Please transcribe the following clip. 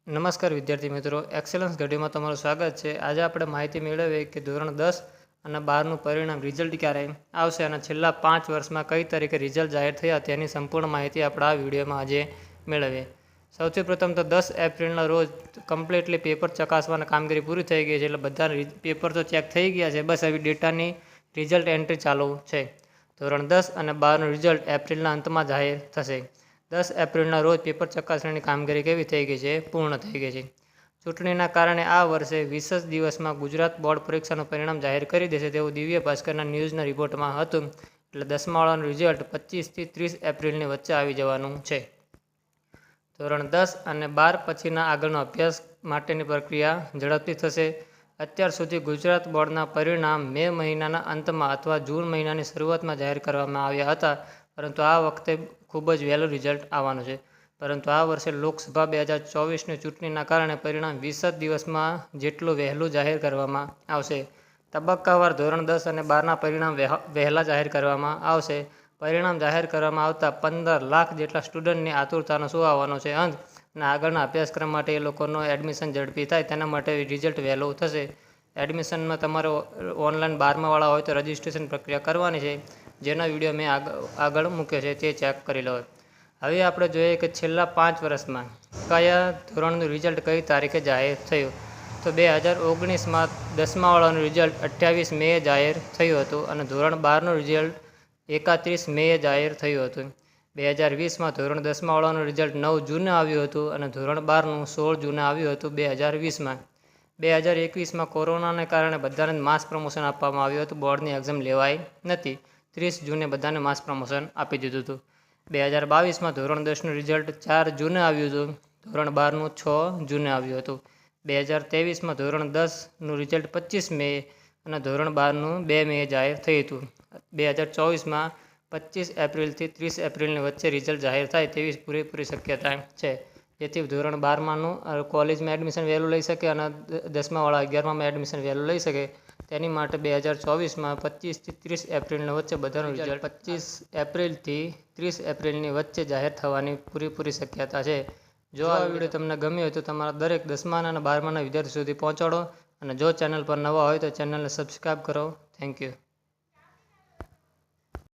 નમસ્કાર વિદ્યાર્થી મિત્રો, એક્સેલન્સ ઘડીમાં તમારું સ્વાગત છે। આજે આપણે માહિતી મેળવીએ કે ધોરણ 10 અને 12નું પરિણામ રિઝલ્ટ ક્યારે આવશે અને છેલ્લા 5 વર્ષમાં કઈ તારીખે રિઝલ્ટ જાહેર થયા તેની સંપૂર્ણ માહિતી આપણે આ વિડીયોમાં આજે મેળવીએ। સૌથી પ્રથમ તો 10 એપ્રિલના રોજ કમ્પ્લીટલી પેપર ચકાસવાની કામગીરી પૂરી થઈ ગઈ છે, એટલે બધા પેપર તો ચેક થઈ ગયા છે, બસ હવે ડેટાની રિઝલ્ટ એન્ટ્રી ચાલુ છે। ધોરણ 10 અને 12નું રિઝલ્ટ એપ્રિલના અંતમાં જાહેર થશે। 10 એપ્રિલના રોજ પેપર ચકાસણીની કામગીરી કેવી થઈ ગઈ છે? પૂર્ણ થઈ ગઈ છે। ચૂંટણીના કારણે આ વર્ષે 20 જ દિવસમાં ગુજરાત બોર્ડ પરીક્ષાનું પરિણામ જાહેર કરી દેશે તેવું દિવ્ય ભાસ્કરના ન્યૂઝના રિપોર્ટમાં હતું, એટલે 10મા વાળાનું રિઝલ્ટ 25 થી 30 એપ્રિલની વચ્ચે આવી જવાનું છે। ધોરણ 10 અને 12 પછીના આગળનો અભ્યાસ માટેની પ્રક્રિયા ઝડપથી થશે। અત્યાર સુધી ગુજરાત બોર્ડના પરિણામ મે મહિનાના અંતમાં અથવા જૂન મહિનાની શરૂઆતમાં જાહેર કરવામાં આવ્યા હતા, પરંતુ આ વખતે ખૂબ જ વહેલું રિઝલ્ટ આવવાનું છે। પરંતુ આ વર્ષે લોકસભા 2024ની ચૂંટણીના કારણે પરિણામ 20 જ દિવસમાં જેટલું વહેલું જાહેર કરવામાં આવશે। તબક્કાવાર ધોરણ 10 અને 12ના પરિણામ વહેલા જાહેર કરવામાં આવશે। પરિણામ જાહેર કરવામાં આવતા 15 લાખ જેટલા સ્ટુડન્ટની આતુરતાનો શું આવવાનો છે અંત અને આગળના અભ્યાસક્રમ માટે એ લોકોનો એડમિશન ઝડપી થાય તેના માટે રિઝલ્ટ વહેલું થશે। એડમિશનમાં તમારે ઓનલાઈન 12મા વાળા હોય તો રજિસ્ટ્રેશન પ્રક્રિયા કરવાની છે, જેનો વિડીયો મેં આગળ મૂક્યો છે, તે ચેક કરી લો। હવે આપણે જોઈએ કે છેલ્લા 5 વર્ષમાં કયા ધોરણનું રિઝલ્ટ કઈ તારીખે જાહેર થયું, તો 2019માં 10મા વાળાનું રિઝલ્ટ 28 મે જાહેર થયું હતું અને ધોરણ 12નું રિઝલ્ટ 31 મે જાહેર થયું હતું। 2020માં ધોરણ 10મા વાળાનું રિઝલ્ટ 9 જૂને આવ્યું હતું અને ધોરણ 12નું 16 જૂને આવ્યું હતું 2020માં। 2021માં કોરોનાને કારણે બધાને માસ પ્રમોશન આપવામાં આવ્યું હતું, બોર્ડની એક્ઝામ લેવાઈ નથી, 30 જૂને બધાને માસ પ્રમોશન આપી દીધું હતું। 2022માં ધોરણ 10નું રિઝલ્ટ 4 જૂને આવ્યું હતું, ધોરણ 12નું 6 જૂને આવ્યું હતું। 2023માં ધોરણ 10નું રિઝલ્ટ 25 મે અને ધોરણ 12નું 2 મે જાહેર થયું હતું। 2024માં 25 એપ્રિલથી 30 એપ્રિલની વચ્ચે રિઝલ્ટ જાહેર થાય તેવી પૂરેપૂરી શક્યતા છે, જેથી ધોરણ 12માનું કોલેજમાં એડમિશન વહેલું લઈ શકે અને 10મા વાળા 11મામાં એડમિશન વહેલું લઈ શકે, તેની માટે 2024માં 25 થી 30 એપ્રિલની વચ્ચે બધાનું રિઝલ્ટ 25 એપ્રિલથી 30 એપ્રિલની વચ્ચે જાહેર થવાની પૂરેપૂરી શક્યતા છે। જો આ વિડીયો તમને ગમ્યો હોય તો તમારા દરેક 10મા અને 12માના વિદ્યાર્થી સુધી પહોંચાડો અને જો ચેનલ પર નવા હોય તો ચેનલને સબસ્ક્રાઈબ કરો। Thank you.